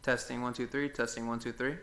Testing 1 2 3. Testing 1 2 3.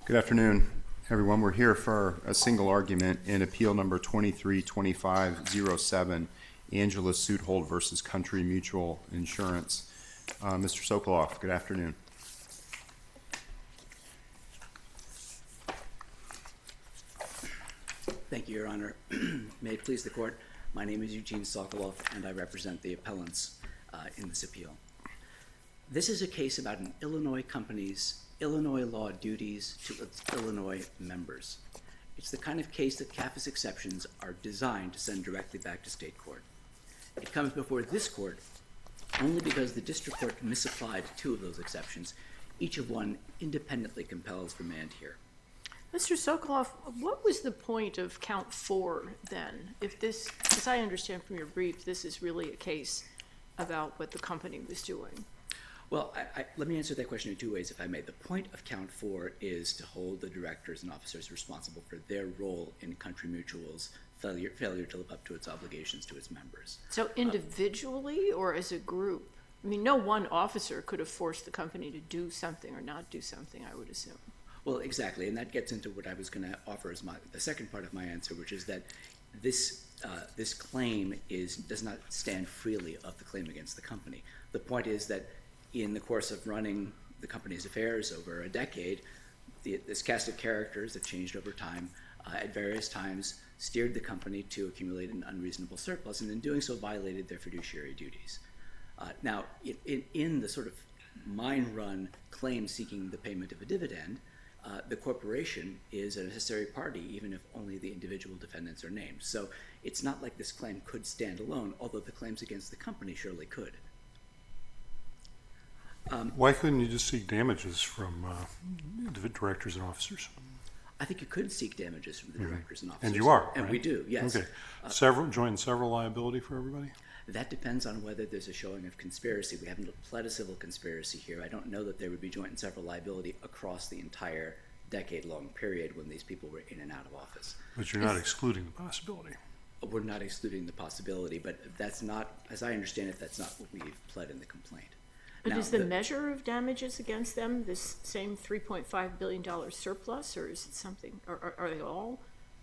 Good afternoon, everyone. We're here for a single argument in appeal number 232507, Angela Suithold versus Country Mutual Insurance. Mr. Sokoloff, good afternoon. Thank you, Your Honor. May it please the Court, my name is Eugene Sokoloff, and I represent the appellants in this appeal. This is a case about an Illinois company's Illinois law duties to its Illinois members. It's the kind of case that CAFA's exceptions are designed to send directly back to state court. It comes before this court only because the district court misapplied two of those exceptions. Each of one independently compels remand here. Mr. Sokoloff, what was the point of count 4 then? If this, as I understand from your brief, this is really a case about what the company was doing. Well, let me answer that question in two ways, if I may. The point of count 4 is to hold the directors and officers responsible for their role in Country Mutual's failure to live up to its obligations to its members. So individually or as a group? I mean, no one officer could have forced the company to do something or not do something, I would assume. Well, exactly, and that gets into what I was going to offer as the second part of my answer, which is that this claim does not stand freely of the claim against the company. The point is that in the course of running the company's affairs over a decade, this cast of characters that changed over time at various times steered the company to accumulate an unreasonable surplus, and in doing so violated their fiduciary duties. Now, in the sort of mine-run claim seeking the payment of a dividend, the corporation is a necessary party, even if only the individual defendants are named. So it's not like this claim could stand alone, although the claims against the company surely could. Why couldn't you just seek damages from the directors and officers? I think you could seek damages from the directors and officers. And you are, And right? we do, yes. Okay. Joint and several liability for everybody? That depends on whether there's a showing of conspiracy. We haven't pled a civil conspiracy here. I don't know that there would be joint and several liability across the entire decade-long period when these people were in and out of office. But you're not excluding the possibility. We're not excluding the possibility, but that's not, as I understand it, that's not what we've pled in the complaint. But Now, is the measure of damages against them this same $3.5 billion surplus, or is it something, or are they all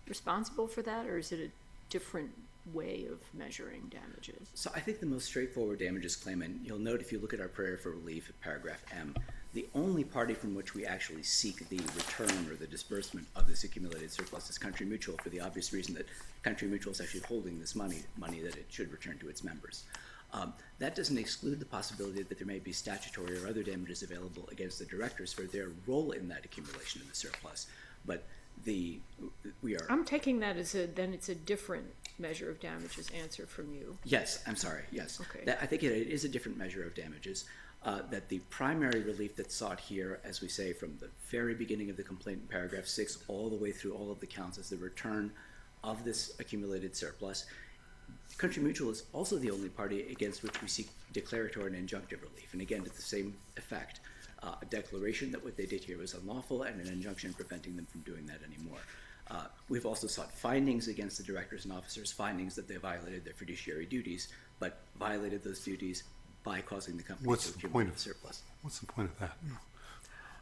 responsible for that, or is it a different way of measuring damages? So I think the most straightforward damages claim, and you'll note if you look at our prayer for relief at paragraph M, the only party from which we actually seek the return or the disbursement of this accumulated surplus is Country Mutual, for the obvious reason that Country Mutual is actually holding this money that it should return to its members. That doesn't exclude the possibility that there may be statutory or other damages available against the directors for their role in that accumulation of the surplus. But I'm taking that as it's a different measure of damages answer from you. Yes, I'm sorry, yes. Okay. I think it is a different measure of damages. That the primary relief that's sought here, as we say, from the very beginning of the complaint in paragraph 6 all the way through all of the counts, is the return of this accumulated surplus. Country Mutual is also the only party against which we seek declaratory and injunctive relief. And again, to the same effect, a declaration that what they did here was unlawful and an injunction preventing them from doing that anymore. We've also sought findings against the directors and officers, findings that they violated their fiduciary duties, but violated those duties by causing the company to accumulate the surplus. What's the point of that?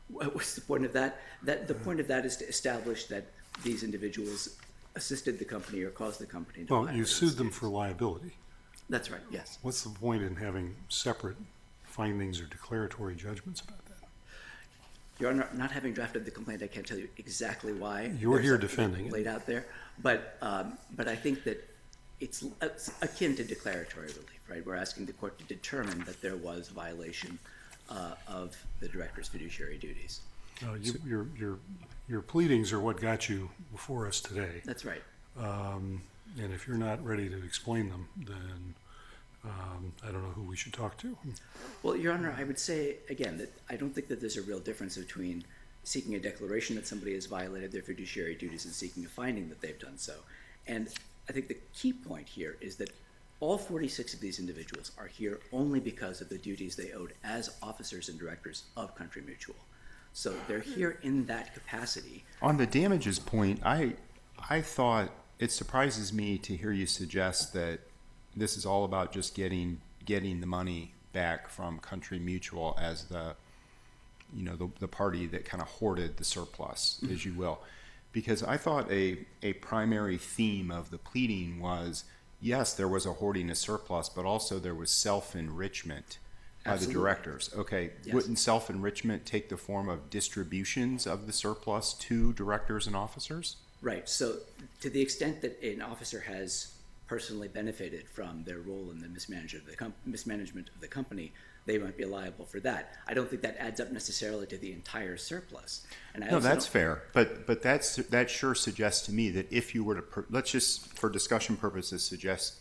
What's the point of that? The point of that is to establish that these individuals assisted the company or caused the company to violate. You sued them for liability. That's right, yes. What's the point in having separate findings or declaratory judgments about that? Your Honor, not having drafted the complaint, I can't tell you exactly why. You're here defending it. Laid out there, but I think that it's akin to declaratory relief, right? We're asking the court to determine that there was violation of the director's fiduciary duties. Your pleadings are what got you before us today. That's right. And if you're not ready to explain them, then I don't know who we should talk to. Well, Your Honor, I would say, again, that I don't think that there's a real difference between seeking a declaration that somebody has violated their fiduciary duties and seeking a finding that they've done so. And I think the key point here is that all 46 of these individuals are here only because of the duties they owed as officers and directors of Country Mutual. So they're here in that capacity. On the damages point, I thought it surprises me to hear you suggest that this is all about just getting the money back from Country Mutual as the the party that kind of hoarded the surplus, as you will. Because I thought a primary theme of the pleading was, yes, there was a hoarding of surplus, but also there was self-enrichment by the directors. Okay, Yes. wouldn't self-enrichment take the form of distributions of the surplus to directors and officers? Right, so to the extent that an officer has personally benefited from their role in the mismanagement of the company, they might be liable for that. I don't think that adds up necessarily to the entire surplus. And I No, also that's don't- fair, but that sure suggests to me that if you were to, let's just, for discussion purposes, suggest,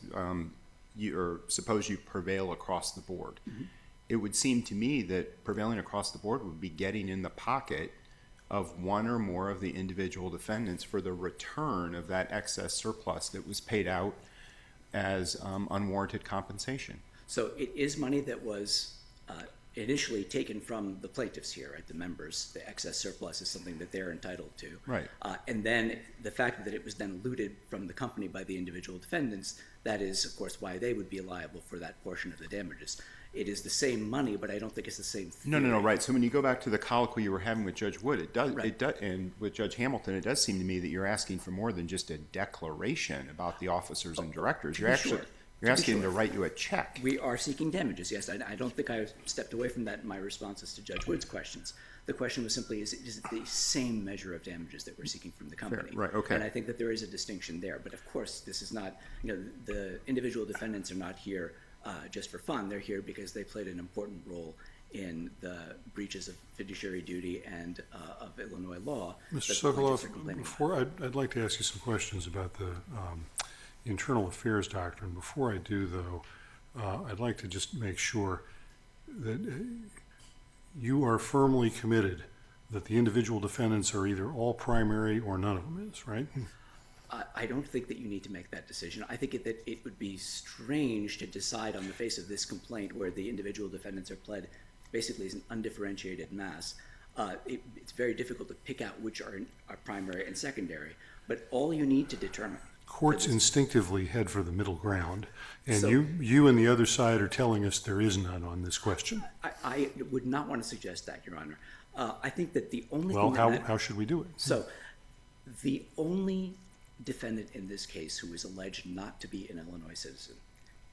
suppose you prevail across the board. It would seem to me that prevailing across the board would be getting in the pocket of one or more of the individual defendants for the return of that excess surplus that was paid out as unwarranted compensation. So it is money that was initially taken from the plaintiffs here, right, the members. The excess surplus is something that they're entitled to. Right. And then the fact that it was then looted from the company by the individual defendants, that is, of course, why they would be liable for that portion of the damages. It is the same money, but I don't think it's the same theory. No, right. So when you go back to the colloquy you were having with Judge Wood, Right. and with Judge Hamilton, it does seem to me that you're asking for more than just a declaration about the officers and directors. to You're be actually, sure. you're To be asking them to sure. write you a check. We are seeking damages, yes. I don't think I stepped away from that in my responses to Judge Wood's questions. The question was simply, is it the same measure of damages that we're seeking from the company? right, okay. And I think that there is a distinction there. But of course, this is not, the individual defendants are not here just for fun. They're here because they played an important role in the breaches of fiduciary duty and of Illinois law. Mr. that the plaintiffs are Sokoloff, complaining about. before, I'd like to ask you some questions about the internal affairs doctrine. Before I do, though, I'd like to just make sure that you are firmly committed that the individual defendants are either all primary or none of them is, right? I don't think that you need to make that decision. I think that it would be strange to decide on the face of this complaint where the individual defendants are pled basically as an undifferentiated mass. It's very difficult to pick out which are primary and secondary, but all you need to determine. Courts instinctively head for the middle ground, and So- you and the other side are telling us there is none on this question. I would not want to suggest that, Your Honor. I think that the only Well, thing that how should we do it? So, the only defendant in this case who is alleged not to be an Illinois citizen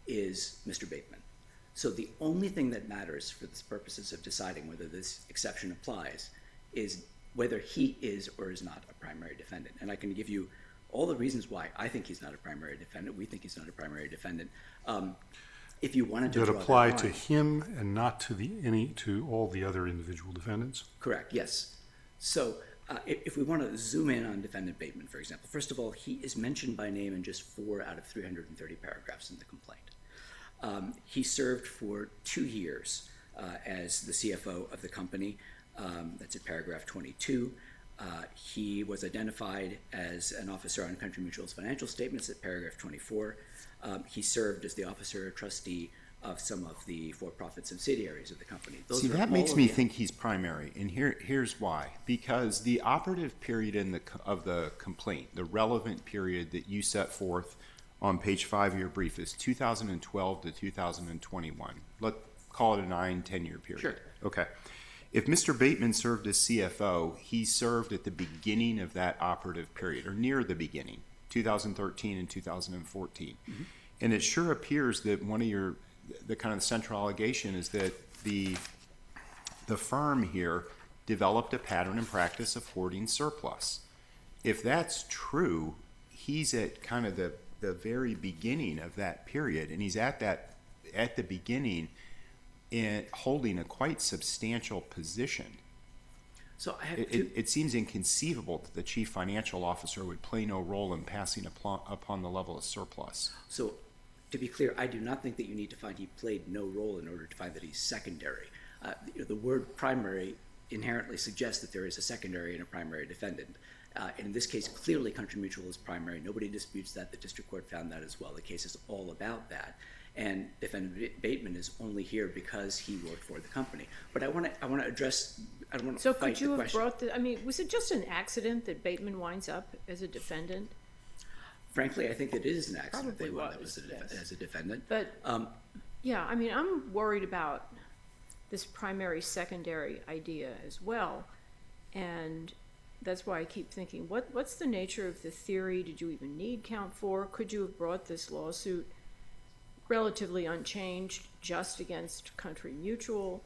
is Mr. Bateman. So the only thing that matters for the purposes of deciding whether this exception applies is whether he is or is not a primary defendant. And I can give you all the reasons why I think he's not a primary defendant. We think he's not a primary defendant. If you wanted to That draw apply that to line- him and not to all the other individual defendants? Correct, yes. So if we want to zoom in on Defendant Bateman, for example, first of all, he is mentioned by name in just 4 out of 330 paragraphs in the complaint. He served for 2 years as the CFO of the company. That's at paragraph 22. He was identified as an officer on Country Mutual's financial statements at paragraph 24. He served as the officer or trustee of some of the for-profit subsidiaries of the company. Those See, are that all makes of me the- think he's primary, and here's why. Because the operative period of the complaint, the relevant period that you set forth on page 5 of your brief is 2012 to 2021. Let's call it a 9-10 year period. Sure. Okay. If Mr. Bateman served as CFO, he served at the beginning of that operative period, or near the beginning, 2013 and 2014. Mm-hmm. And it sure appears that the kind of central allegation is that the firm here developed a pattern and practice of hoarding surplus. If that's true, he's at kind of the very beginning of that period, and he's at the beginning in holding a quite substantial position. So I have two. It seems inconceivable that the chief financial officer would play no role in passing upon the level of surplus. So, to be clear, I do not think that you need to find he played no role in order to find that he's secondary. The word primary inherently suggests that there is a secondary and a primary defendant. And in this case, clearly Country Mutual is primary. Nobody disputes that. The district court found that as well. The case is all about that. And Defendant Bateman is only here because he worked for the company. But I want to address. I don't want to So fight could you the have question. brought I mean, was it just an accident that Bateman winds up as a defendant? Frankly, I think that it is an accident. Probably They wound up was, as yes. as a defendant. But, yeah, I mean, I'm worried about this primary secondary idea as well. And that's why I keep thinking, what's the nature of the theory? Did you even need count 4? Could you have brought this lawsuit relatively unchanged just against Country Mutual?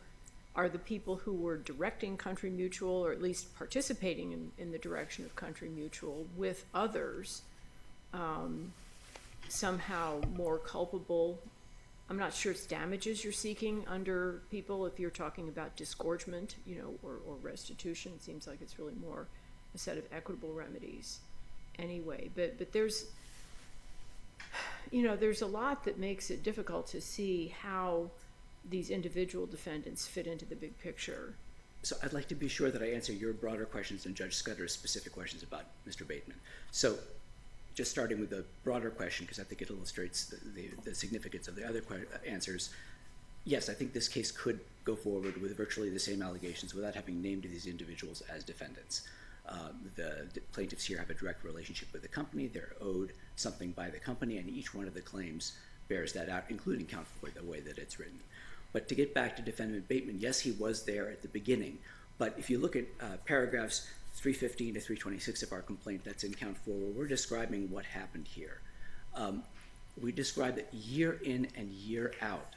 Are the people who were directing Country Mutual, or at least participating in the direction of Country Mutual with others, somehow more culpable? I'm not sure it's damages you're seeking under people if you're talking about disgorgement, or restitution. It seems like it's really more a set of equitable remedies anyway. But there's a lot that makes it difficult to see how these individual defendants fit into the big picture. So I'd like to be sure that I answer your broader questions and Judge Scudder's specific questions about Mr. Bateman. So just starting with the broader question, because I think it illustrates the significance of the other answers. Yes, I think this case could go forward with virtually the same allegations without having named these individuals as defendants. The plaintiffs here have a direct relationship with the company. They're owed something by the company, and each one of the claims bears that out, including count 4, the way that it's written. But to get back to Defendant Bateman, yes, he was there at the beginning. But if you look at paragraphs 315 to 326 of our complaint, that's in count 4, where we're describing what happened here. We describe that year in and year out,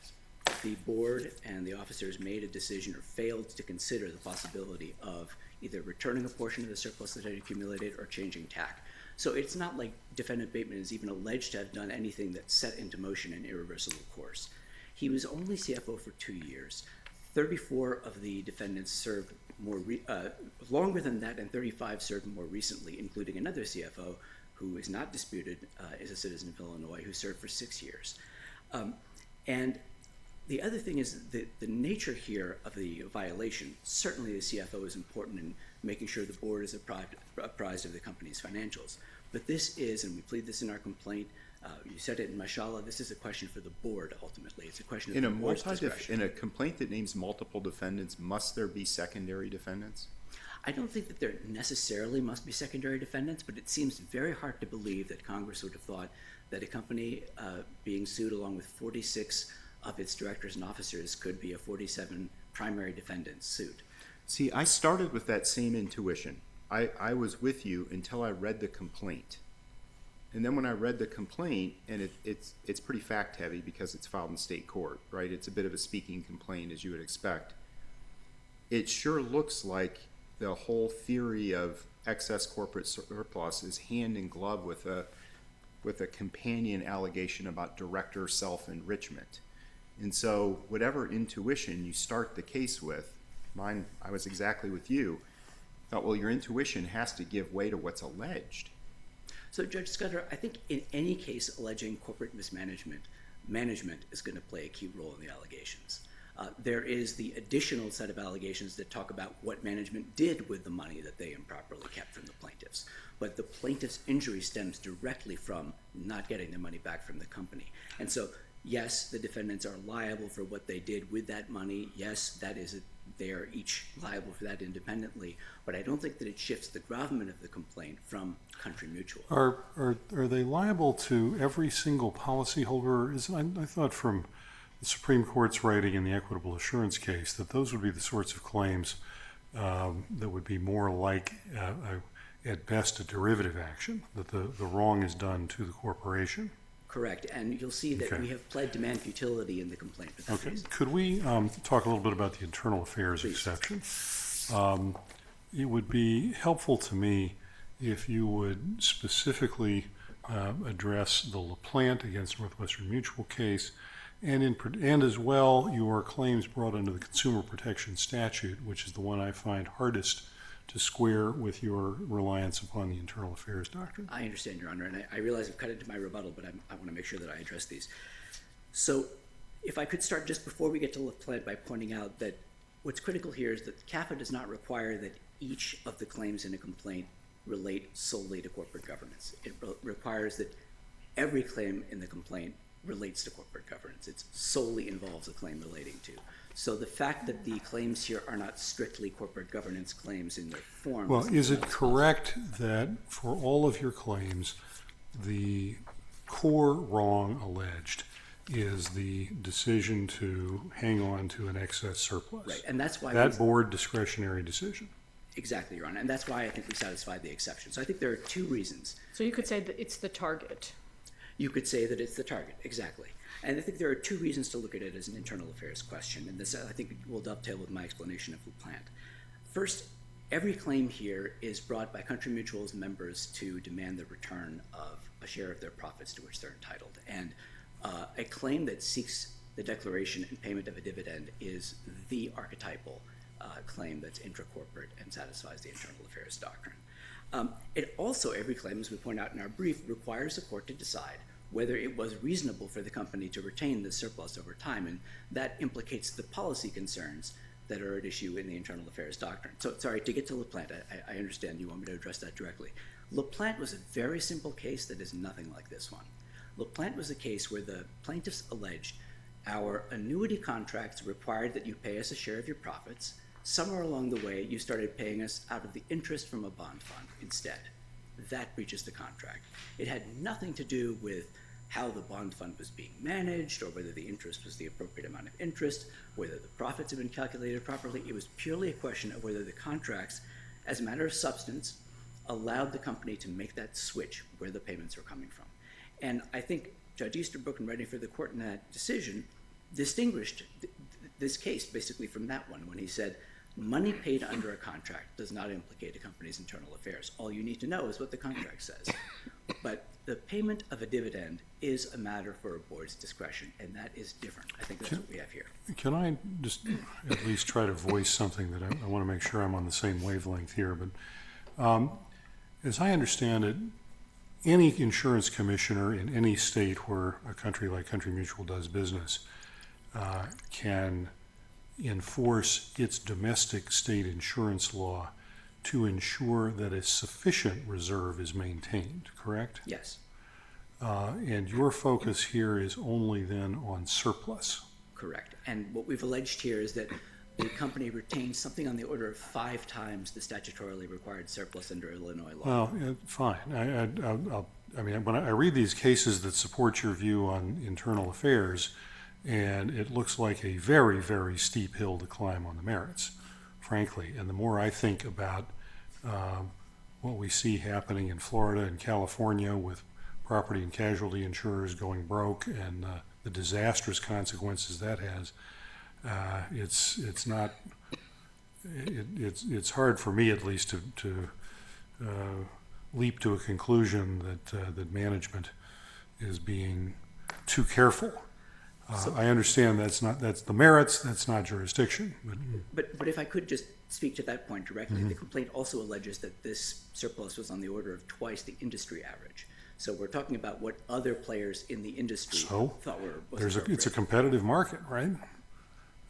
the board and the officers made a decision or failed to consider the possibility of either returning a portion of the surplus that had accumulated or changing tack. So it's not like Defendant Bateman is even alleged to have done anything that set into motion an irreversible course. He was only CFO for 2 years. 34 of the defendants served longer than that, and 35 served more recently, including another CFO who is not disputed, is a citizen of Illinois, who served for 6 years. And the other thing is the nature here of the violation. Certainly the CFO is important in making sure the board is apprised of the company's financials. But this is, and we plead this in our complaint, you said it in Mashallah, this is a question for the board ultimately. It's a question of the board's discretion. In a complaint that names multiple defendants, must there be secondary defendants? I don't think that there necessarily must be secondary defendants, but it seems very hard to believe that Congress would have thought that a company being sued along with 46 of its directors and officers could be a 47 primary defendant suit. See, I started with that same intuition. I was with you until I read the complaint. And then when I read the complaint, and it's pretty fact heavy because it's filed in state court, right? It's a bit of a speaking complaint, as you would expect. It sure looks like the whole theory of excess corporate surplus is hand in glove with a companion allegation about director self-enrichment. And so whatever intuition you start the case with, mine, I was exactly with you, thought, well, your intuition has to give way to what's alleged. So Judge Scudder, I think in any case alleging corporate mismanagement, management is going to play a key role in the allegations. There is the additional set of allegations that talk about what management did with the money that they improperly kept from the plaintiffs. But the plaintiff's injury stems directly from not getting their money back from the company. And so, yes, the defendants are liable for what they did with that money. Yes, they are each liable for that independently. But I don't think that it shifts the gravamen of the complaint from Country Mutual. Are they liable to every single policyholder? I thought from the Supreme Court's writing in the equitable assurance case that those would be the sorts of claims that would be more like, at best, a derivative action, that the wrong is done to the corporation. Correct, and you'll see that we have pled demand futility in the complaint. Okay, could we talk a little bit about the internal affairs exception? It would be helpful to me if you would specifically address the LaPlante against Northwestern Mutual case, and as well your claims brought under the Consumer Protection Statute, which is the one I find hardest to square with your reliance upon the internal affairs doctrine. I understand, Your Honor, and I realize I've cut into my rebuttal, but I want to make sure that I address these. So if I could start just before we get to LaPlante by pointing out that what's critical here is that CAFA does not require that each of the claims in a complaint relate solely to corporate governance. It requires that every claim in the complaint relates to corporate governance. It solely involves a claim relating to. So the fact that the claims here are not strictly corporate governance claims in their form. Well, is it correct that for all of your claims, the core wrong alleged is the decision to hang on to an excess surplus. Right, and that's why That board discretionary decision. exactly, Your Honor, and that's why I think we satisfied the exception. So I think there are two reasons. So you could say that it's the target. You could say that it's the target, exactly. And I think there are two reasons to look at it as an internal affairs question, and this I think will dovetail with my explanation of LaPlante. First, every claim here is brought by Country Mutual's members to demand the return of a share of their profits to which they're entitled. And a claim that seeks the declaration and payment of a dividend is the archetypal claim that's intracorporate and satisfies the internal affairs doctrine. It also, every claim, as we point out in our brief, requires the court to decide whether it was reasonable for the company to retain the surplus over time, and that implicates the policy concerns that are at issue in the internal affairs doctrine. So, sorry, to get to LaPlante, I understand you want me to address that directly. LaPlante was a very simple case that is nothing like this one. LaPlante was a case where the plaintiffs alleged our annuity contracts required that you pay us a share of your profits. Somewhere along the way, you started paying us out of the interest from a bond fund instead. That breaches the contract. It had nothing to do with how the bond fund was being managed or whether the interest was the appropriate amount of interest, whether the profits had been calculated properly. It was purely a question of whether the contracts, as a matter of substance, allowed the company to make that switch where the payments were coming from. And I think Judge Easterbrook, in writing for the court in that decision, distinguished this case basically from that one when he said, money paid under a contract does not implicate a company's internal affairs. All you need to know is what the contract says. But the payment of a dividend is a matter for a board's discretion, and that is different. I think that's what we have here. Can I just at least try to voice something that I want to make sure I'm on the same wavelength here? But as I understand it, any insurance commissioner in any state where a country like Country Mutual does business can enforce its domestic state insurance law to ensure that a sufficient reserve is maintained, correct? Yes, And your focus here is only then on surplus. correct. And what we've alleged here is that the company retained something on the order of 5 times the statutorily required surplus under Illinois law. Well, fine. I mean, when I read these cases that support your view on internal affairs, and it looks like a very, very steep hill to climb on the merits, frankly. And the more I think about what we see happening in Florida and California with property and casualty insurers going broke and the disastrous consequences that has, it's hard for me at least to leap to a conclusion that management is being too careful. I understand that's the merits, that's not jurisdiction. But if I could just speak to that point directly, the complaint also alleges that this surplus was on the order of twice the industry average. So we're talking about what other players in the industry thought was appropriate. It's a competitive market, right?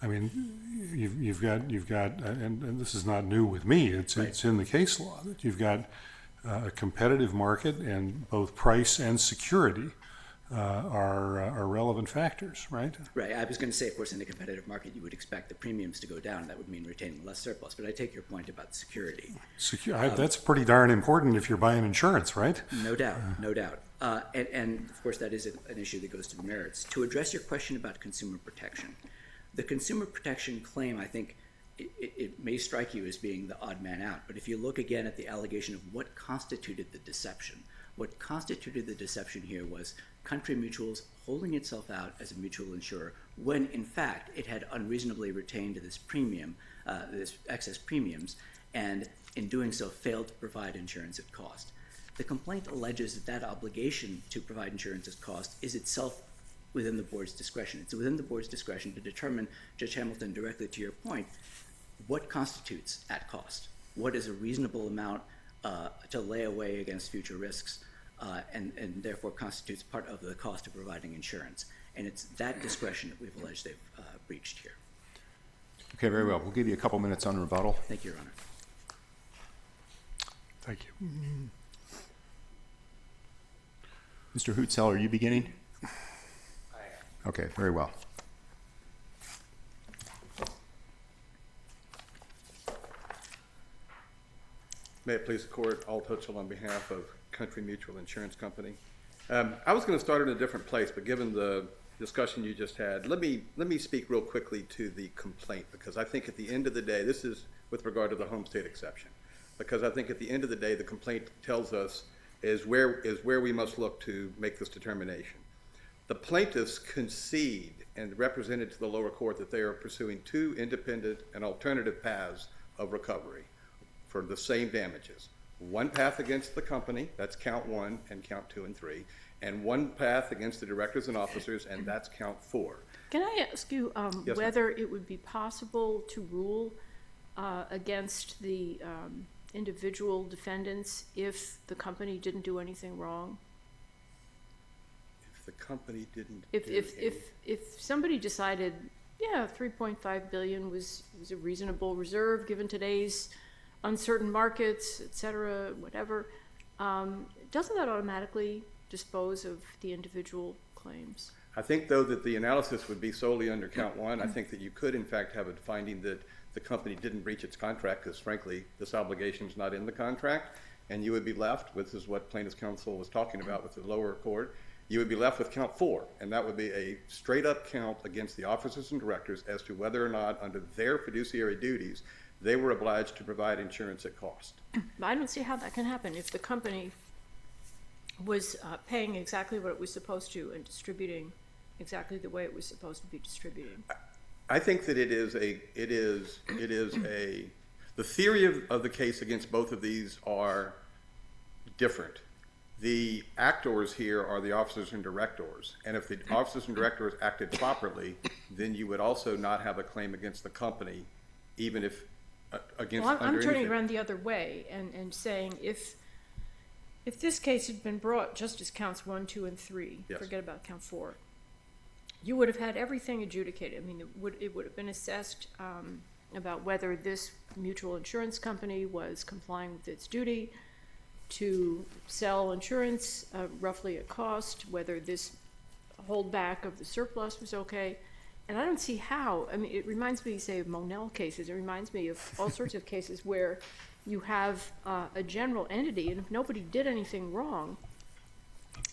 I mean, you've got, and this is not new with me. It's in the case law that you've got a competitive market, and both price and security are relevant factors, right? Right. I was going to say, of course, in a competitive market, you would expect the premiums to go down. That would mean retaining less surplus. But I take your point about security. That's pretty darn important if you're buying insurance, right? No doubt, no doubt. And of course, that is an issue that goes to the merits. To address your question about consumer protection, the consumer protection claim, I think, it may strike you as being the odd man out. But if you look again at the allegation of what constituted the deception, what constituted the deception here was Country Mutual's holding itself out as a mutual insurer when, in fact, it had unreasonably retained this premium, this excess premiums, and in doing so failed to provide insurance at cost. The complaint alleges that obligation to provide insurance at cost is itself within the board's discretion. It's within the board's discretion to determine, Judge Hamilton, directly to your point, what constitutes at cost? What is a reasonable amount to lay away against future risks and therefore constitutes part of the cost of providing insurance? And it's that discretion that we've alleged they've breached here. Okay, very well. We'll give you a couple minutes on rebuttal. Thank you, Your Honor. Thank you. Mr. Hootsell, are you beginning? I am. Okay, very well. May it please the court, Alt Hutchell on behalf of Country Mutual Insurance Company. I was going to start in a different place, but given the discussion you just had, let me speak real quickly to the complaint, because I think at the end of the day, this is with regard to the home state exception, because I think at the end of the day, the complaint tells us is where we must look to make this determination. The plaintiffs concede and represented to the lower court that they are pursuing two independent and alternative paths of recovery for the same damages. One path against the company, that's count 1 and count 2 and 3, and one path against the directors and officers, and that's count 4. Can I ask you Yes, whether it would be possible to rule against the individual defendants if the company didn't do anything wrong? If the company didn't If somebody decided, yeah, 3.5 billion was a reasonable reserve given today's uncertain markets, et cetera, whatever, doesn't that automatically dispose of the individual claims? I think, though, that the analysis would be solely under count 1. I think that you could, in fact, have a finding that the company didn't breach its contract because, frankly, this obligation is not in the contract, and you would be left, which is what plaintiff's counsel was talking about with the lower court, you would be left with count 4, and that would be a straight-up count against the officers and directors as to whether or not, under their fiduciary duties, they were obliged to provide insurance at cost. But I don't see how that can happen if the company was paying exactly what it was supposed to and distributing exactly the way it was supposed to be distributing. I think that the theory of the case against both of these are different. The actors here are the officers and directors, and if the officers and directors acted properly, then you would also not have a claim against the company, even if against Well, I'm under turning anything. around the other way and saying if this case had been brought just as counts 1, 2, and 3, Yes. forget about count 4, you would have had everything adjudicated. I mean, it would have been assessed about whether this mutual insurance company was complying with its duty to sell insurance roughly at cost, whether this holdback of the surplus was okay. And I don't see how. I mean, it reminds me, say, of Monell cases. It reminds me of all sorts of cases where you have a general entity, and if nobody did anything wrong,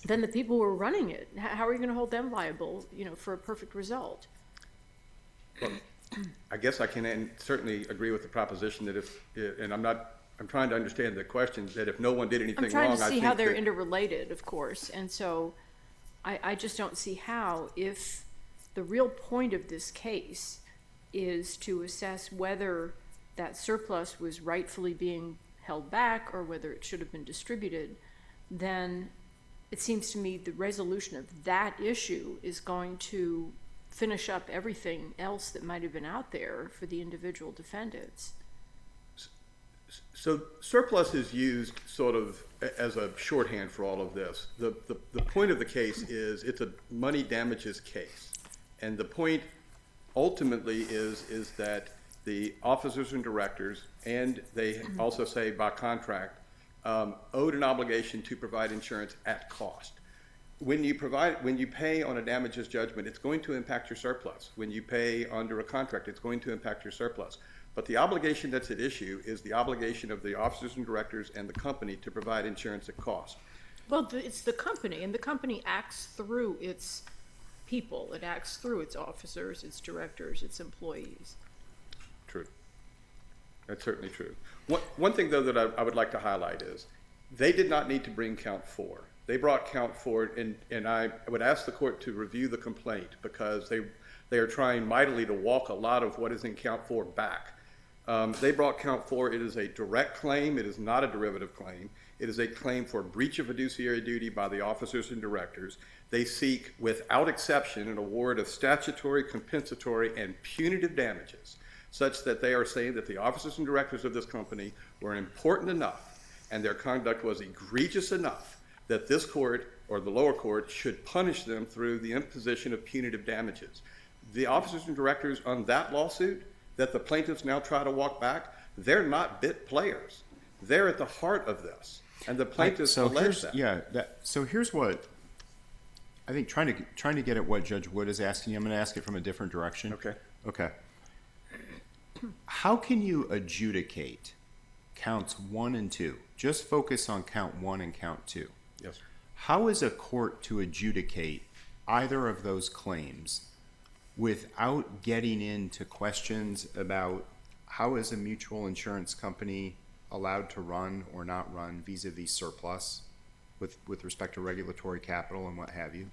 then the people who are running it, how are you going to hold them liable, for a perfect result? Well, I guess I can certainly agree with the proposition that I'm trying to understand the question, that if no one did anything I'm trying wrong, to I see think how they're that, interrelated, of course, and so I just don't see how, if the real point of this case is to assess whether that surplus was rightfully being held back or whether it should have been distributed, then it seems to me the resolution of that issue is going to finish up everything else that might have been out there for the individual defendants. So surplus is used sort of as a shorthand for all of this. The point of the case is it's a money damages case. And the point ultimately is that the officers and directors, and they also say by contract, owed an obligation to provide insurance at cost. When you pay on a damages judgment, it's going to impact your surplus. When you pay under a contract, it's going to impact your surplus. But the obligation that's at issue is the obligation of the officers and directors and the company to provide insurance at cost. Well, it's the company, and the company acts through its people. It acts through its officers, its directors, its employees. True. That's certainly true. One thing, though, that I would like to highlight is they did not need to bring count 4. They brought count 4, and I would ask the court to review the complaint because they are trying mightily to walk a lot of what is in count 4 back. They brought count 4. It is a direct claim. It is not a derivative claim. It is a claim for breach of fiduciary duty by the officers and directors. They seek, without exception, an award of statutory, compensatory, and punitive damages, such that they are saying that the officers and directors of this company were important enough and their conduct was egregious enough that this court or the lower court should punish them through the imposition of punitive damages. The officers and directors on that lawsuit that the plaintiffs now try to walk back, they're not bit players. They're at the heart of this, and the plaintiffs allege that. So here's what I think. Trying to get at what Judge Wood is asking you. I'm going to ask it from a different direction. Okay. How can you adjudicate counts 1 and 2? Just focus on count 1 and count 2. Yes. How is a court to adjudicate either of those claims without getting into questions about how is a mutual insurance company allowed to run or not run vis-a-vis surplus with respect to regulatory capital and what have you.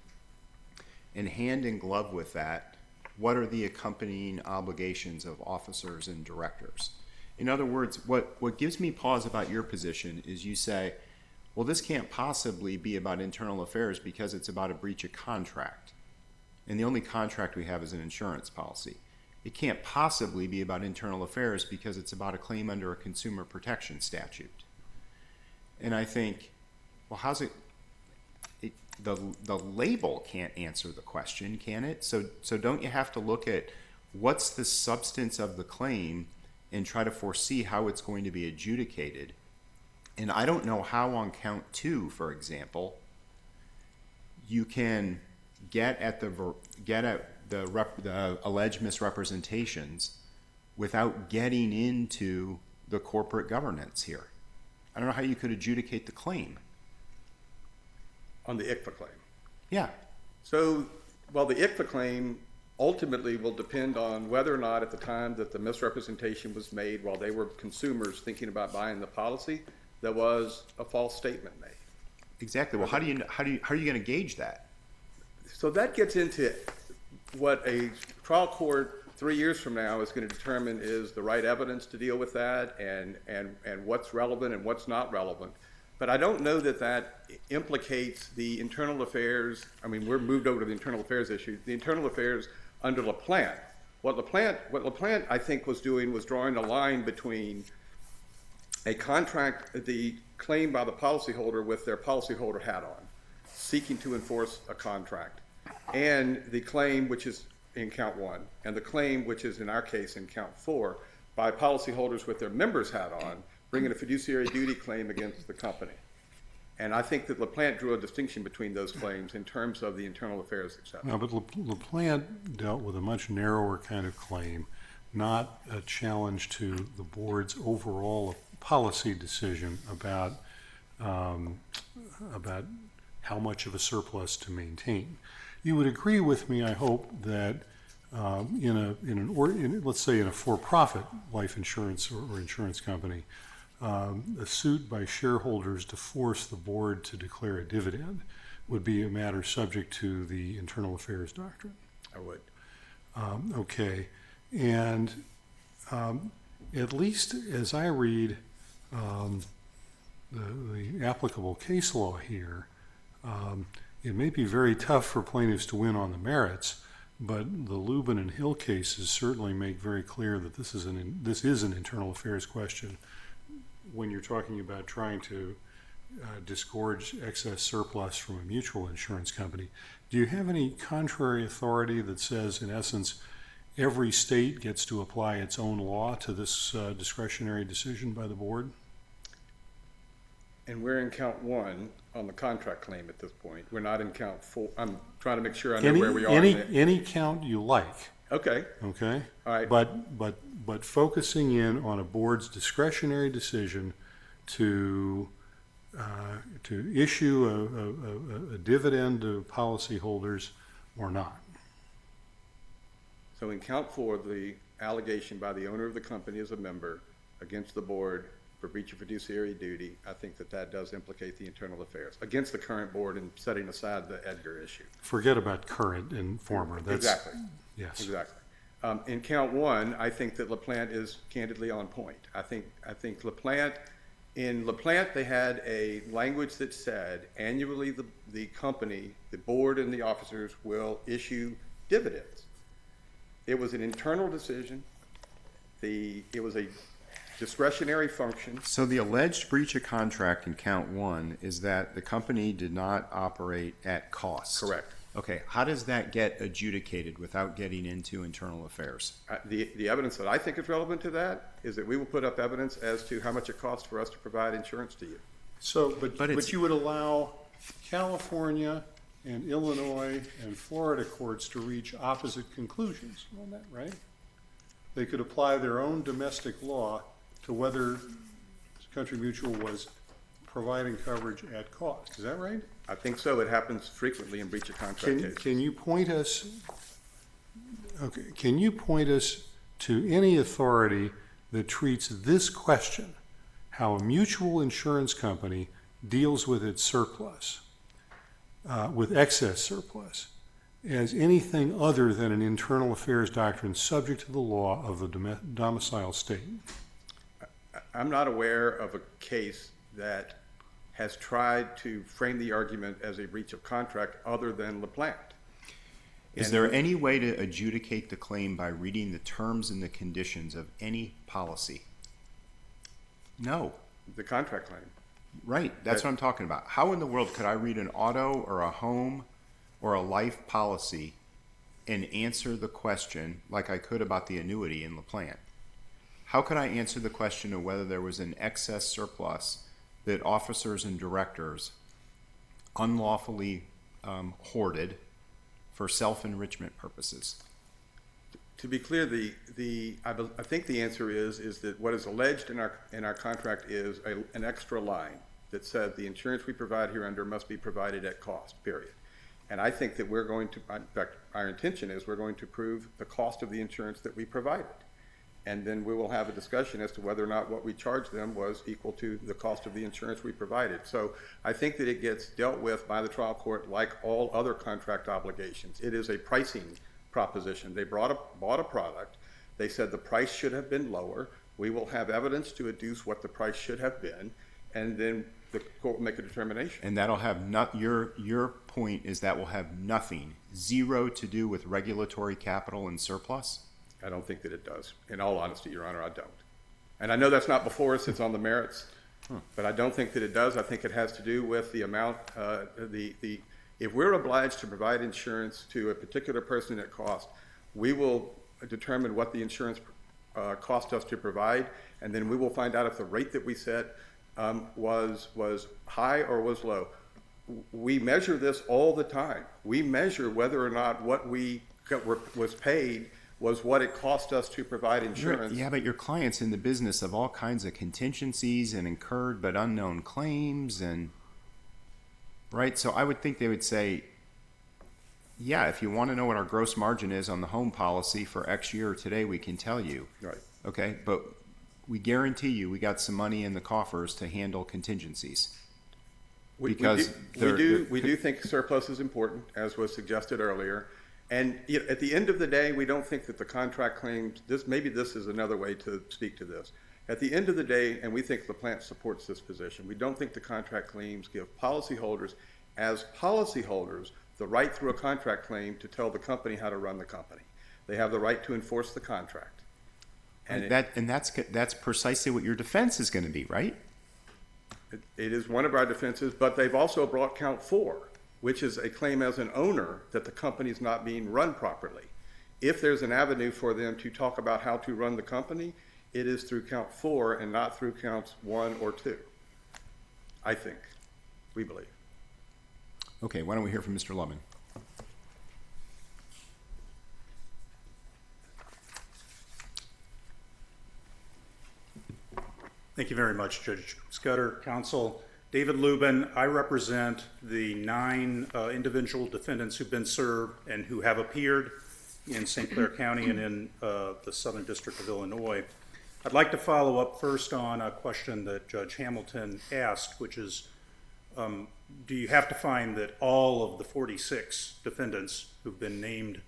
And hand in glove with that, what are the accompanying obligations of officers and directors? In other words, what gives me pause about your position is you say, well, this can't possibly be about internal affairs because it's about a breach of contract. And the only contract we have is an insurance policy. It can't possibly be about internal affairs because it's about a claim under a consumer protection statute. And I think, well, how's it the label can't answer the question, can it? So don't you have to look at what's the substance of the claim and try to foresee how it's going to be adjudicated? And I don't know how on count 2, for example, you can get at the alleged misrepresentations without getting into the corporate governance here. I don't know how you could adjudicate the claim. On the ICFA claim. Yeah. So, well, the ICFA claim ultimately will depend on whether or not at the time that the misrepresentation was made while they were consumers thinking about buying the policy, there was a false statement made. Exactly. Well, how are you going to gauge that? So that gets into what a trial court 3 years from now is going to determine is the right evidence to deal with that and what's relevant and what's not relevant. But I don't know that that implicates the internal affairs. I mean, we're moved over to the internal affairs issue. The internal affairs under LaPlante. What LaPlante, I think, was doing was drawing a line between a contract, the claim by the policyholder with their policyholder hat on, seeking to enforce a contract, and the claim which is in count 1, and the claim which is in our case in count 4, by policyholders with their members hat on, bringing a fiduciary duty claim against the company. And I think that LaPlante drew a distinction between those claims in terms of the internal affairs exception. No, but LaPlante dealt with a much narrower kind of claim, not a challenge to the board's overall policy decision about how much of a surplus to maintain. You would agree with me, I hope, that let's say in a for-profit life insurance or insurance company, a suit by shareholders to force the board to declare a dividend would be a matter subject to the internal affairs doctrine. I would. Okay, and at least as I read the applicable case law here, it may be very tough for plaintiffs to win on the merits, but the Lubin and Hill cases certainly make very clear that this is an internal affairs question when you're talking about trying to disgorge excess surplus from a mutual insurance company. Do you have any contrary authority that says, in essence, every state gets to apply its own law to this discretionary decision by the board? And we're in count 1 on the contract claim at this point. We're not in count 4. I'm trying to make sure I know where we are. Any count you like. Okay. Okay. All right. But focusing in on a board's discretionary decision to issue a dividend to policyholders or not. So in count 4, the allegation by the owner of the company as a member against the board for breach of fiduciary duty, I think that does implicate the internal affairs against the current board and setting aside the Edgar issue. Forget about current and former. That's, exactly. Yes. Exactly. In count 1, I think that LaPlante is candidly on point. I think LaPlante, in LaPlante, they had a language that said annually the company, the board and the officers will issue dividends. It was an internal decision. It was a discretionary function. So the alleged breach of contract in count 1 is that the company did not operate at cost. Correct. Okay, how does that get adjudicated without getting into internal affairs? The evidence that I think is relevant to that is that we will put up evidence as to how much it costs for us to provide insurance to you. So, but you would allow California and Illinois and Florida courts to reach opposite conclusions on that, right? They could apply their own domestic law to whether Country Mutual was providing coverage at cost. Is that right? I think so. It happens frequently in breach of contract cases. Can you point us, okay, can you point us to any authority that treats this question, how a mutual insurance company deals with its surplus, with excess surplus, as anything other than an internal affairs doctrine subject to the law of the domicile state? I'm not aware of a case that has tried to frame the argument as a breach of contract other than LaPlante. Is there any way to adjudicate the claim by reading the terms and the conditions of any policy? No. The contract claim. Right, that's what I'm talking about. How in the world could I read an auto or a home or a life policy and answer the question like I could about the annuity in LaPlante? How could I answer the question of whether there was an excess surplus that officers and directors unlawfully hoarded for self-enrichment purposes? To be clear, I think the answer is that what is alleged in our contract is an extra line that said the insurance we provide here under must be provided at cost, period. And I think that we're going to, in fact, our intention is we're going to prove the cost of the insurance that we provided. And then we will have a discussion as to whether or not what we charged them was equal to the cost of the insurance we provided. So I think that it gets dealt with by the trial court like all other contract obligations. It is a pricing proposition. They bought a product. They said the price should have been lower. We will have evidence to adduce what the price should have been, and then the court will make a determination. And that'll have your point is that will have nothing, zero to do with regulatory capital and surplus? I don't think that it does. In all honesty, Your Honor, I don't. And I know that's not before us, it's on the merits, but I don't think that it does. I think it has to do with the amount, if we're obliged to provide insurance to a particular person at cost, we will determine what the insurance cost us to provide, and then we will find out if the rate that we set was high or was low. We measure this all the time. We measure whether or not what we was paid was what it cost us to provide insurance. Yeah, but your client's in the business of all kinds of contingencies and incurred but unknown claims, and right? So I would think they would say, yeah, if you want to know what our gross margin is on the home policy for X year today, we can tell you. Right. Okay, but we guarantee you we got some money in the coffers to handle contingencies. We do think surplus is important, as was suggested earlier. And at the end of the day, we don't think that the contract claims, maybe this is another way to speak to this. At the end of the day, and we think LaPlante supports this position, we don't think the contract claims give policyholders, as policyholders, the right through a contract claim to tell the company how to run the company. They have the right to enforce the contract. And that's precisely what your defense is going to be, right? It is one of our defenses, but they've also brought count 4, which is a claim as an owner that the company is not being run properly. If there's an avenue for them to talk about how to run the company, it is through count 4 and not through counts 1 or 2. I think, we believe. Okay, why don't we hear from Mr. Lubman? Thank you very much, Judge Scudder, counsel. David Lubin, I represent the 9 individual defendants who've been served and who have appeared in St. Clair County and in the Southern District of Illinois. I'd like to follow up first on a question that Judge Hamilton asked, which is, do you have to find that all of the 46 defendants who've been named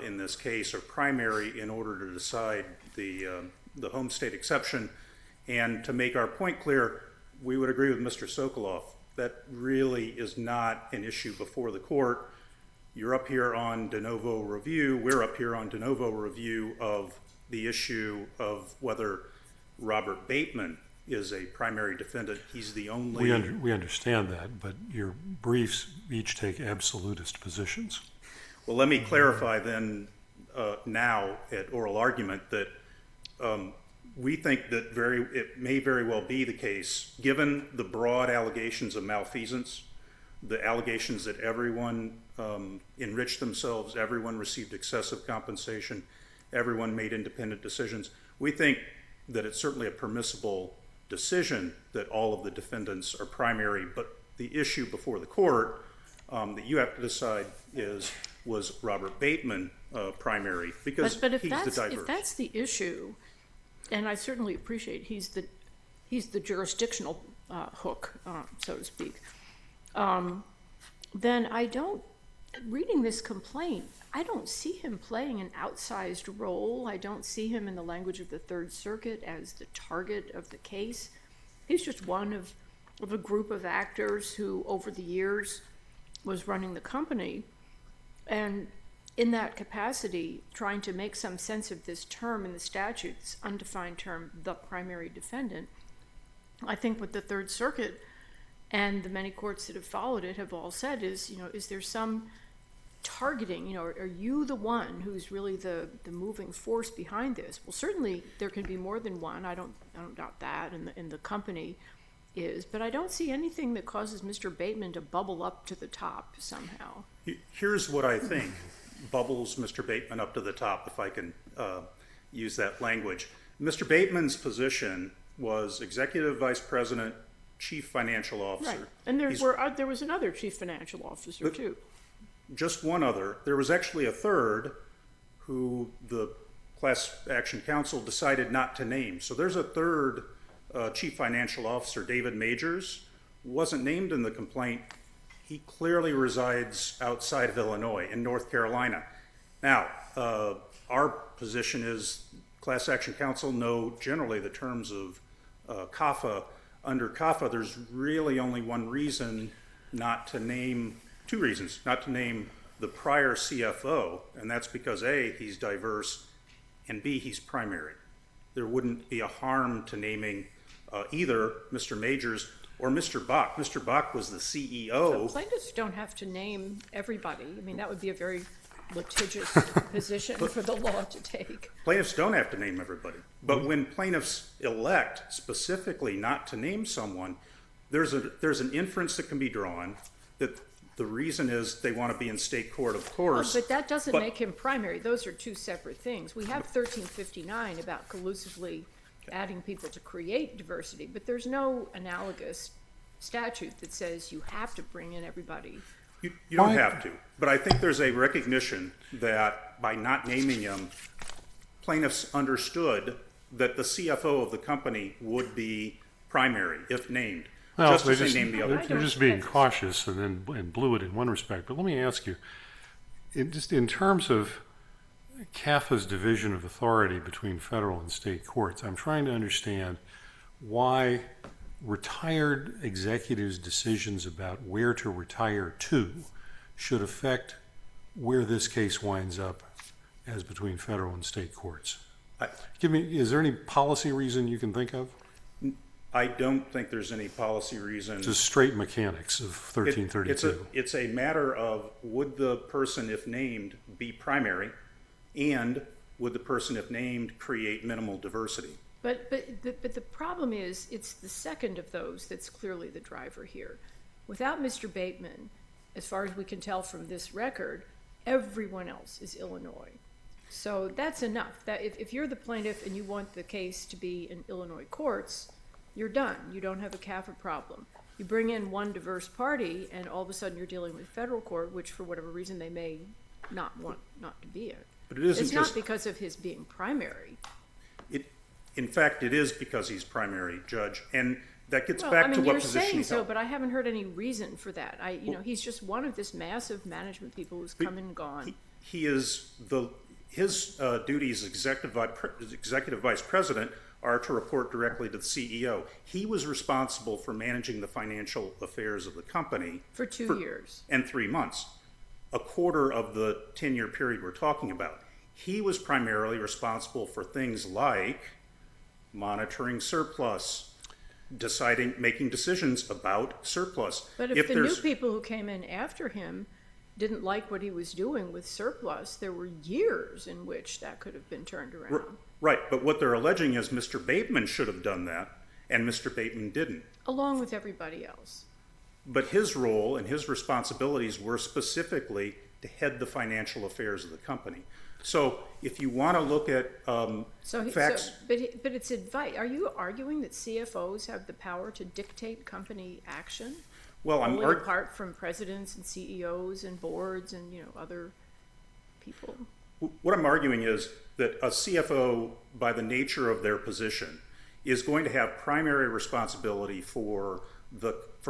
in this case are primary in order to decide the home state exception? And to make our point clear, we would agree with Mr. Sokoloff. That really is not an issue before the court. You're up here on de novo review. We're up here on de novo review of the issue of whether Robert Bateman is a primary defendant. He's the only... We understand that, but your briefs each take absolutist positions. Well, let me clarify then now at oral argument that we think that it may very well be the case, given the broad allegations of malfeasance, the allegations that everyone enriched themselves, everyone received excessive compensation, everyone made independent decisions. We think that it's certainly a permissible decision that all of the defendants are primary, but the issue before the court that you have to decide was Robert Bateman primary, because But if he's the that's, diverse. if that's the issue, and I certainly appreciate he's the jurisdictional hook, so to speak, then reading this complaint, I don't see him playing an outsized role. I don't see him, in the language of the Third Circuit, as the target of the case. He's just one of a group of actors who, over the years, was running the company. And in that capacity, trying to make some sense of this term in the statute, this undefined term, the primary defendant, I think what the Third Circuit and the many courts that have followed it have all said is, is there some targeting, are you the one who's really the moving force behind this? Well, certainly there can be more than one. I don't doubt that, and the company is, but I don't see anything that causes Mr. Bateman to bubble up to the top somehow. Here's what I think bubbles Mr. Bateman up to the top, if I can use that language. Mr. Bateman's position was Executive Vice President, Chief Financial Officer. Right, and there was another Chief Financial Officer too. Just one other. There was actually a third who the Class Action Council decided not to name. So there's a third Chief Financial Officer, David Majors, wasn't named in the complaint. He clearly resides outside of Illinois, in North Carolina. Now, our position is Class Action Council know generally the terms of CAFA. Under CAFA, there's really only one reason not to name, two reasons, not to name the prior CFO, and that's because A, he's diverse, and B, he's primary. There wouldn't be a harm to naming either Mr. Majors or Mr. Bach. Mr. Bach was the CEO. So plaintiffs don't have to name everybody. I mean, that would be a very litigious position for the law to take. Plaintiffs don't have to name everybody. But when plaintiffs elect specifically not to name someone, there's an inference that can be drawn that the reason is they want to be in state court, of course. But that doesn't make him primary. Those are two separate things. We have 1359 about collusively adding people to create diversity, but there's no analogous statute that says you have to bring in everybody. You don't have to, but I think there's a recognition that by not naming him, plaintiffs understood that the CFO of the company would be primary if named. Well, just as they named the other. they're just being cautious and blew it in one respect. But let me ask you, just in terms of CAFA's division of authority between federal and state courts, I'm trying to understand why retired executives' decisions about where to retire to should affect where this case winds up as between federal and state courts. Is there any policy reason you can think of? I don't think there's any policy reason. Just straight mechanics of 1332. It's a matter of would the person, if named, be primary, and would the person, if named, create minimal diversity? But the problem is, it's the second of those that's clearly the driver here. Without Mr. Bateman, as far as we can tell from this record, everyone else is Illinois. So that's enough. That if you're the plaintiff and you want the case to be in Illinois courts, you're done. You don't have a CAFA problem. You bring in one diverse party, and all of a sudden you're dealing with federal court, which for whatever reason they may not want not to be it. But it isn't it's just not because of his being primary. In fact, it is because he's primary, Judge, and that gets Well, back I mean, to what you're position saying he's so, held. but I haven't heard any reason for that. He's just one of this massive management people who's come and gone. He is his duties as executive vice president are to report directly to the CEO. He was responsible for managing the financial affairs of the company For 2 years. and 3 months, a quarter of the 10-year period we're talking about. He was primarily responsible for things like monitoring surplus, making decisions about surplus. But if the new people who came in after him didn't like what he was doing with surplus, there were years in which that could have been turned around. Right, but what they're alleging is Mr. Bateman should have done that, and Mr. Bateman didn't. Along with everybody else. But his role and his responsibilities were specifically to head the financial affairs of the company. So if you want to look at facts, But it's advice. Are you arguing that CFOs have the power to dictate company action? well, Only apart from presidents and CEOs and boards and, other people? what I'm arguing is that a CFO, by the nature of their position, is going to have primary responsibility for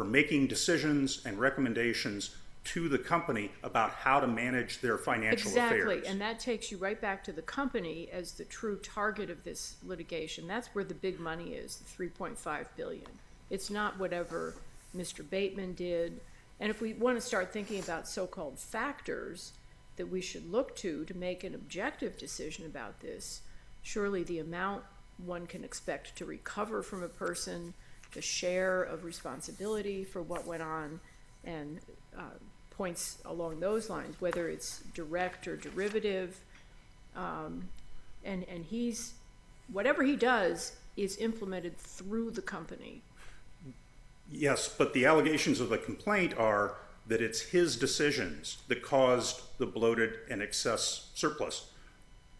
making decisions and recommendations to the company about how to manage their financial affairs. Exactly, and that takes you right back to the company as the true target of this litigation. That's where the big money is, the $3.5 billion. It's not whatever Mr. Bateman did. And if we want to start thinking about so-called factors that we should look to make an objective decision about this, surely the amount one can expect to recover from a person, the share of responsibility for what went on, and points along those lines, whether it's direct or derivative, and he's, whatever he does is implemented through the company. Yes, but the allegations of the complaint are that it's his decisions that caused the bloated and excess surplus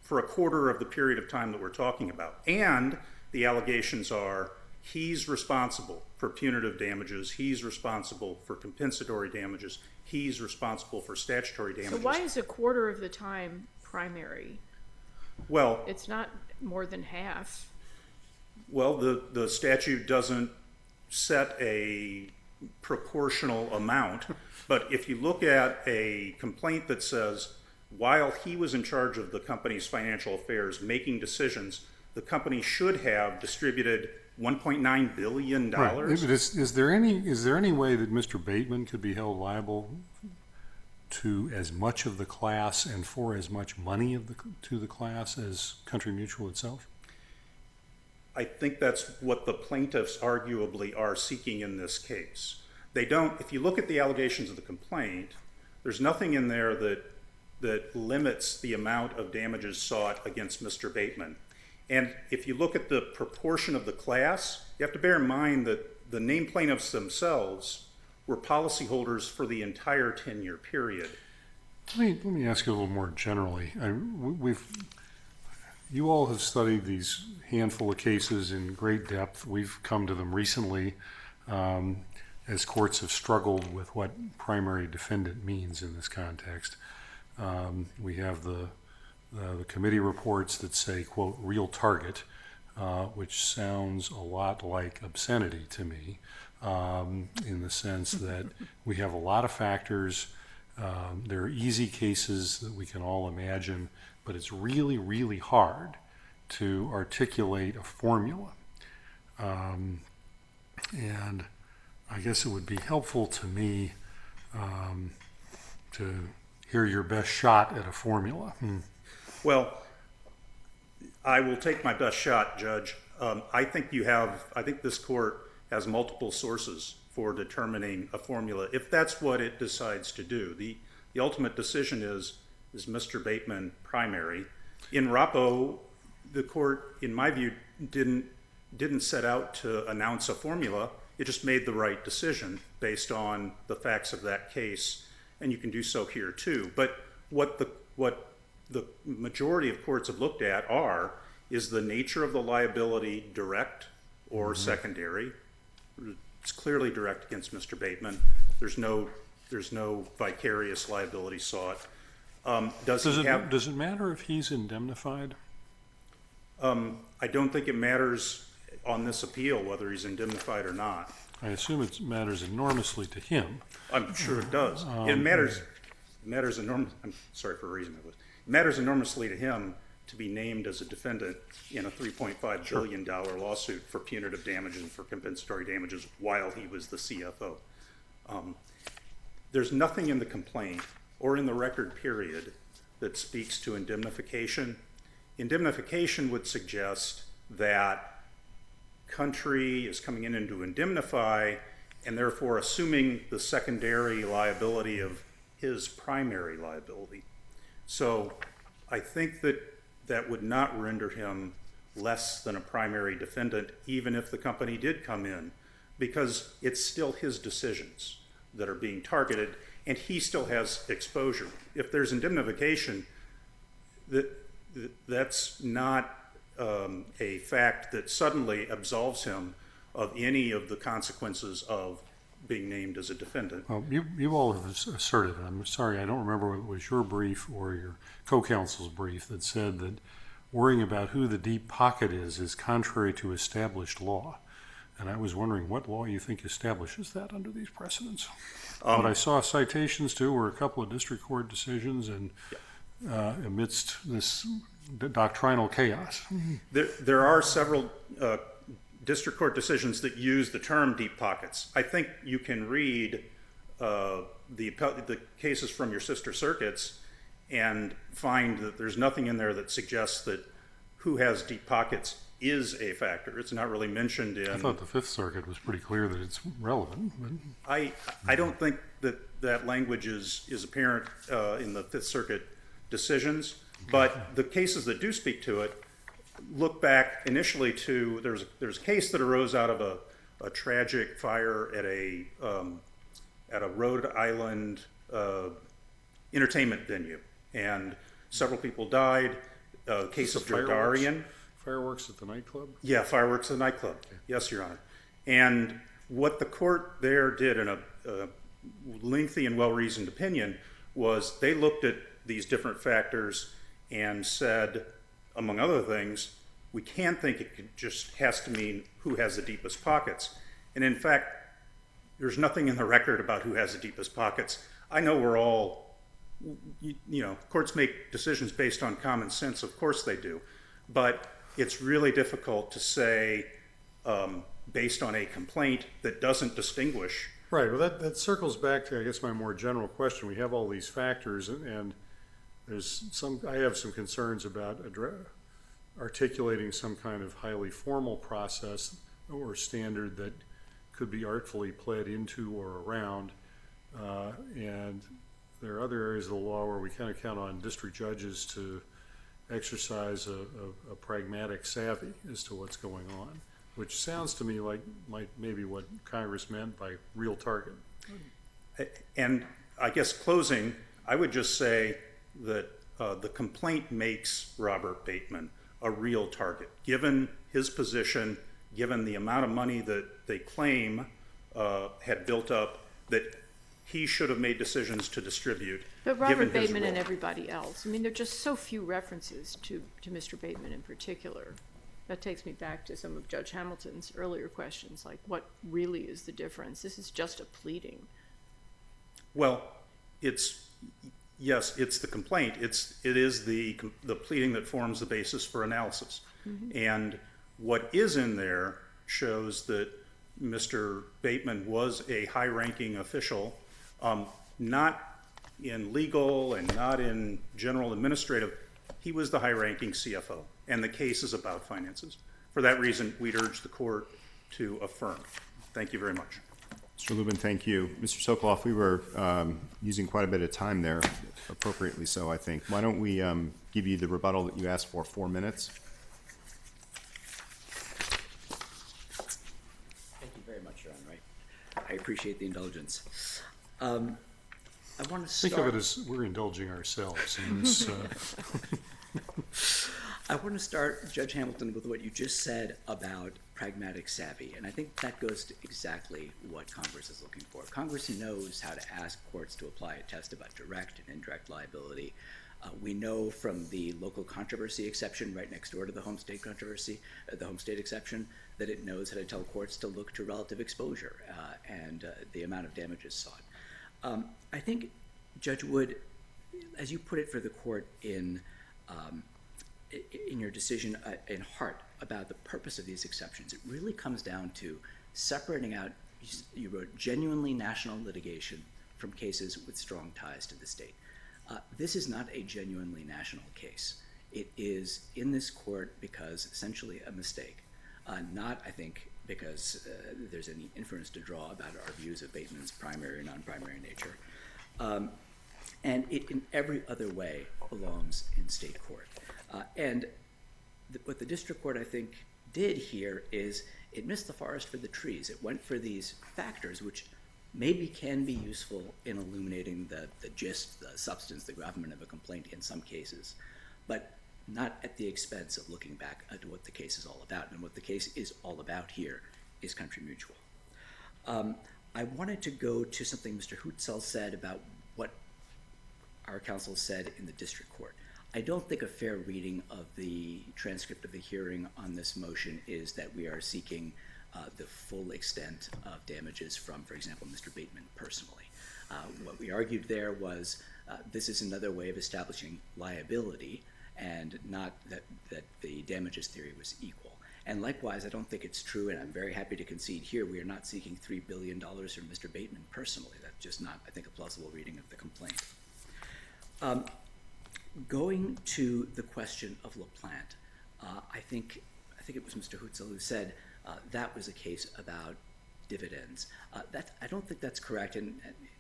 for a quarter of the period of time that we're talking about. And the allegations are he's responsible for punitive damages, he's responsible for compensatory damages, he's responsible for statutory damages. So why is a quarter of the time primary? Well, It's not more than half. well, the statute doesn't set a proportional amount, but if you look at a complaint that says, while he was in charge of the company's financial affairs, making decisions, the company should have distributed $1.9 billion. Right. Is there any way that Mr. Bateman could be held liable to as much of the class and for as much money to the class as Country Mutual itself? I think that's what the plaintiffs arguably are seeking in this case. They don't, if you look at the allegations of the complaint, there's nothing in there that limits the amount of damages sought against Mr. Bateman. And if you look at the proportion of the class, you have to bear in mind that the named plaintiffs themselves were policyholders for the entire 10-year period. Let me ask you a little more generally. You all have studied these handful of cases in great depth. We've come to them recently as courts have struggled with what primary defendant means in this context. We have the committee reports that say, quote, real target, which sounds a lot like obscenity to me, in the sense that we have a lot of factors. There are easy cases that we can all imagine, but it's really, really hard to articulate a formula. And I guess it would be helpful to me to hear your best shot at a formula. Well, I will take my best shot, Judge. I think this court has multiple sources for determining a formula, if that's what it decides to do. The ultimate decision is Mr. Bateman primary? In Rappo, the court, in my view, didn't set out to announce a formula. It just made the right decision based on the facts of that case, and you can do so here too. But what the majority of courts have looked at is the nature of the liability direct or secondary. It's clearly direct against Mr. Bateman. There's no vicarious liability sought. Does it matter if he's indemnified? I don't think it matters on this appeal whether he's indemnified or not. I assume it matters enormously to him. I'm sure it does. It matters enormously. I'm sorry for raising my voice. It matters enormously to him to be named as a defendant in a $3.5 billion lawsuit for punitive damages and for compensatory damages while he was the CFO. There's nothing in the complaint or in the record period that speaks to indemnification. Indemnification would suggest that Country is coming in to indemnify and therefore assuming the secondary liability of his primary liability. So I think that would not render him less than a primary defendant, even if the company did come in, because it's still his decisions that are being targeted, and he still has exposure. If there's indemnification, that's not a fact that suddenly absolves him of any of the consequences of being named as a defendant. Well, you all have asserted, and I'm sorry, I don't remember whether it was your brief or your co-counsel's brief that said that worrying about who the deep pocket is contrary to established law. And I was wondering what law you think establishes that under these precedents. What I saw citations to were a couple of district court decisions and amidst this doctrinal chaos. There are several district court decisions that use the term deep pockets. I think you can read the cases from your sister circuits and find that there's nothing in there that suggests that who has deep pockets is a factor. It's not really mentioned in. I thought the Fifth Circuit was pretty clear that it's relevant. But I don't think that language is apparent in the Fifth Circuit decisions, but the cases that do speak to it look back initially to there's a case that arose out of a tragic fire at a Rhode Island entertainment venue, and several people died. Case of Jordarian. Fireworks at the nightclub? Yeah, fireworks at the nightclub. Okay. Yes, Your Honor. And what the court there did in a lengthy and well-reasoned opinion was they looked at these different factors and said, among other things, we can't think it just has to mean who has the deepest pockets. And in fact, there's nothing in the record about who has the deepest pockets. I know we're all, courts make decisions based on common sense. Of course they do. But it's really difficult to say based on a complaint that doesn't distinguish. Right. Well, that circles back to, I guess, my more general question. We have all these factors, and I have some concerns about articulating some kind of highly formal process or standard that could be artfully pled into or around. And there are other areas of the law where we kind of count on district judges to exercise a pragmatic savvy as to what's going on, which sounds to me like maybe what Congress meant by real target. And I guess closing, I would just say that the complaint makes Robert Bateman a real target, given his position, given the amount of money that they claim had built up, that he should have made decisions to distribute. But Robert Bateman and everybody else, I mean, there are just so few references to Mr. Bateman in particular. That takes me back to some of Judge Hamilton's earlier questions, like what really is the difference? This is just a pleading. Well, yes, it's the complaint. It is the pleading that forms the basis for analysis. Mm-hmm. And what is in there shows that Mr. Bateman was a high-ranking official, not in legal and not in general administrative. He was the high-ranking CFO, and the case is about finances. For that reason, we'd urge the court to affirm. Thank you very much. Mr. Lubin, thank you. Mr. Sokoloff, we were using quite a bit of time there, appropriately so, I think. Why don't we give you the rebuttal that you asked for, 4 minutes? Thank you very much, Your Honor. I appreciate the indulgence. I want to start. Think of it as we're indulging ourselves in this. I want to start, Judge Hamilton, with what you just said about pragmatic savvy, and I think that goes to exactly what Congress is looking for. Congress knows how to ask courts to apply a test about direct and indirect liability. We know from the local controversy exception right next door to the home state controversy, the home state exception, that it knows how to tell courts to look to relative exposure and the amount of damages sought. I think, Judge Wood, as you put it for the court in your decision in Hart about the purpose of these exceptions, it really comes down to separating out, you wrote, genuinely national litigation from cases with strong ties to the state. This is not a genuinely national case. It is in this court because essentially a mistake, not, I think, because there's any inference to draw about our views of Bateman's primary or non-primary nature. And it, in every other way, belongs in state court. And what the district court, I think, did here is it missed the forest for the trees. It went for these factors which maybe can be useful in illuminating the gist, the substance, the gravamen of a complaint in some cases. but not at the expense of looking back at what the case is all about. And what the case is all about here is Country Mutual. I wanted to go to something Mr. Hutzel said about what our counsel said in the district court. I don't think a fair reading of the transcript of the hearing on this motion is that we are seeking the full extent of damages from, for example, Mr. Bateman personally. What we argued there was this is another way of establishing liability, and not that the damages theory was equal. And likewise, I don't think it's true, and I'm very happy to concede here, we are not seeking $3 billion from Mr. Bateman personally. That's just not, I think, a plausible reading of the complaint. Going to the question of LaPlante, I think it was Mr. Hutzel who said that was a case about dividends. I don't think that's correct, and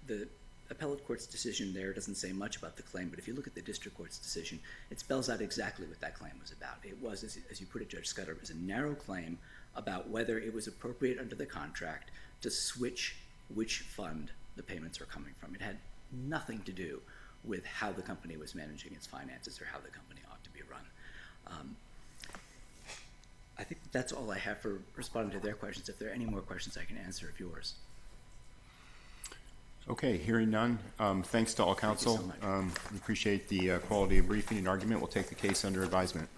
the appellate court's decision there doesn't say much about the claim, but if you look at the district court's decision, it spells out exactly what that claim was about. It was, as you put it, Judge Scudder, it was a narrow claim about whether it was appropriate under the contract to switch which fund the payments were coming from. It had nothing to do with how the company was managing its finances or how the company ought to be run. I think that's all I have for responding to their questions. If there are any more questions, I can answer of yours. Okay, hearing none. Thanks to all counsel. Thank you so much. We appreciate the quality of briefing and argument. We'll take the case under advisement.